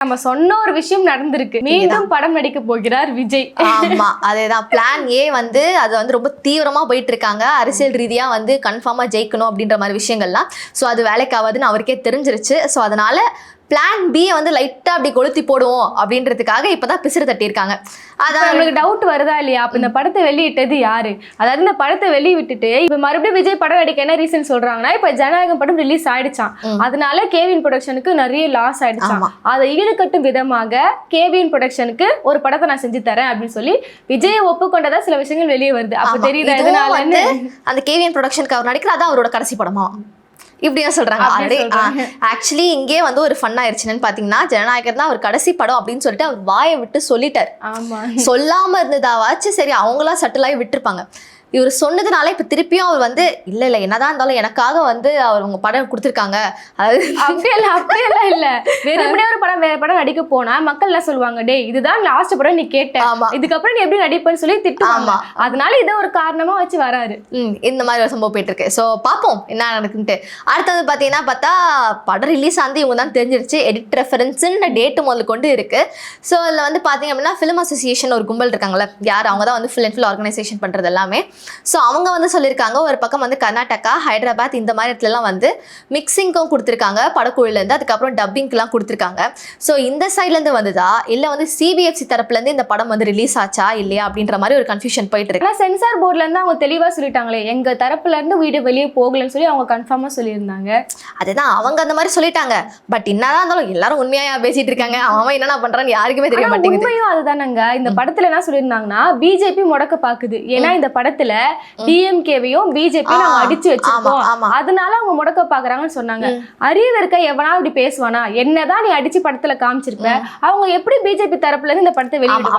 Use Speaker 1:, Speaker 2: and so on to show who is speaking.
Speaker 1: நம்ம சொன்ன ஒரு விஷயம் நடந்திருக்கு. மீண்டும் படம் நடிக்க போகிறார் விஜய்.
Speaker 2: ஆமா, அதேதான். பிளான் ஏ வந்து அது வந்து ரொம்ப தீவிரமா போயிட்டு இருக்காங்க. அரசியல் ரீதியா வந்து கன்ஃபார்மா ஜெயிக்கணும் அப்படின்ற மாதிரி விஷயங்கள்லாம். ஸோ அது வேலைக்கு ஆகாதுன்னு அவருக்கே தெரிஞ்சிருச்சு. ஸோ அதனால பிளான் பி வந்து லைட்டா அப்படி கொளுத்தி போடுவோம் அப்படின்றதுக்காக இப்பதான் பிசிறு தட்டியிருக்காங்க.
Speaker 1: அதான் நம்மளுக்கு டவுட் வருதா இல்லையா? அப்ப இந்த படத்தை வெளியிட்டது யாரு? அதாவது இந்த படத்தை வெளியிட்டுட்டு இப்ப மறுபடியும் விஜய் படம் நடிக்க என்ன ரீசன் சொல்றாங்கன்னா, இப்ப ஜனநாயகம் படம் ரிலீஸ் ஆயிடுச்சான், அதனால கேவின் ப்ரொடக்ஷனுக்கு நிறைய லாஸ் ஆயிடுச்சான். அதை ஈடுகட்டும் விதமாக கேவின் ப்ரொடக்ஷனுக்கு ஒரு படத்தை நான் செஞ்சு தரேன் அப்படின்னு சொல்லி விஜய் ஒப்புக்கொண்டதா சில விஷயங்கள் வெளியே வருது. அப்ப தெரியுது எதனால
Speaker 2: அந்த கேவின் ப்ரொடக்ஷனுக்கு அவர் நடிக்கிற அதான் அவரோட கடைசி படமா இப்படியா சொல்றாங்க. ஆக்சுவலி இங்கே வந்து ஒரு ஃபன் ஆயிடுச்சுன்னு பாத்தீங்கன்னா, ஜனநாயகர் தான் அவர் கடைசி படம் அப்படின்னு சொல்லிட்டு அவர் வாயை விட்டு சொல்லிட்டார். சொல்லாம இருந்ததாவாச்சு சரி அவங்களா சட்டிலாகி விட்டுருப்பாங்க. இவர் சொன்னதுனால இப்ப திருப்பியும் அவர் வந்து இல்ல என்னதான் இருந்தாலும் எனக்காக வந்து அவர் உங்க படம் கொடுத்துருக்காங்க. அதாவது
Speaker 1: அப்படியெல்லாம் இல்ல, வேற படம் நடிக்க போனா மக்கள் என்ன சொல்லுவாங்க, டே இதுதான் லாஸ்ட் படம் நீ கேட்ட, இதுக்கப்புறம் நீ எப்படி நடிப்பேன்னு சொல்லி திட்டுவாங்க. அதனால இதை ஒரு காரணமா வச்சு வராரு.
Speaker 2: இந்த மாதிரி ஒரு சம்பவம் போயிட்டு இருக்கு. ஸோ பார்ப்போம் என்ன நடக்குன்ட்டு. அடுத்தது பார்த்தீங்கன்னா பார்த்தா படம் ரிலீஸ் ஆனது இவங்க தான் தெரிஞ்சிருச்சு. எடிட் ரெஃபரன்ஸ்ன்னு டேட்டு முதல்ல கொண்டு இருக்கு. ஸோ அதில் வந்து பார்த்தீங்க அப்படின்னா ஃபிலிம் அசோசியேஷன் ஒரு கும்பல் இருக்காங்களே, யார் அவங்க தான் வந்து ஃபுல் அண்ட் ஃபுல் ஆர்கனைசேஷன் பண்ணுறது எல்லாமே. ஸோ அவங்க வந்து சொல்லியிருக்காங்க, ஒரு பக்கம் வந்து கர்நாடகா, ஹைதராபாத் இந்த மாதிரி இடத்துலலாம் வந்து மிக்சிங்க்கும் கொடுத்துருக்காங்க படக்குழுலேருந்து, அதுக்கப்புறம் டப்பிங்க்கெலாம் கொடுத்துருக்காங்க. ஸோ இந்த சைட்லேருந்து வந்துதா இல்லை வந்து சிபிஎஃப்சி தரப்புலேருந்து இந்த படம் வந்து ரிலீஸ் ஆச்சா இல்லையா அப்படின்ற மாதிரி ஒரு கன்ஃபியூஷன் போயிட்டு இருக்கு.
Speaker 1: ஆனால் சென்சார் போர்ட்லேருந்து அவங்க தெளிவாக சொல்லிட்டாங்களே, எங்கள் தரப்புலேருந்து வீடியோ வெளியே போகலன்னு சொல்லி அவங்க கன்ஃபார்மாக சொல்லியிருந்தாங்க.
Speaker 2: அதுதான் அவங்க அந்த மாதிரி சொல்லிட்டாங்க. பட் என்னதான் இருந்தாலும் எல்லாரும் உண்மையாக பேசிட்டு இருக்காங்க. அவன் என்னென்ன பண்ணுறான்னு யாருக்குமே தெரிய மாட்டேங்குது.
Speaker 1: உண்மையும் அதுதானங்க. இந்த படத்தில் என்ன சொல்லியிருந்தாங்கன்னா, பிஜேபி முடக்க பார்க்குது. ஏன்னா இந்த படத்தில் டிஎம்கேவையும் பிஜேபியும் நாங்க அடிச்சு வச்சிருக்கோம், அதனால அவங்க முடக்க பாக்குறாங்கன்னு சொன்னாங்க. அறிவு இருக்க எவனா இப்படி பேசுவானா? என்னதான் நீ அடிச்சு படத்துல காமிச்சிருப்ப, அவங்க எப்படி பிஜேபி தரப்புல இருந்து இந்த படத்தை வெளியிடுவாங்க?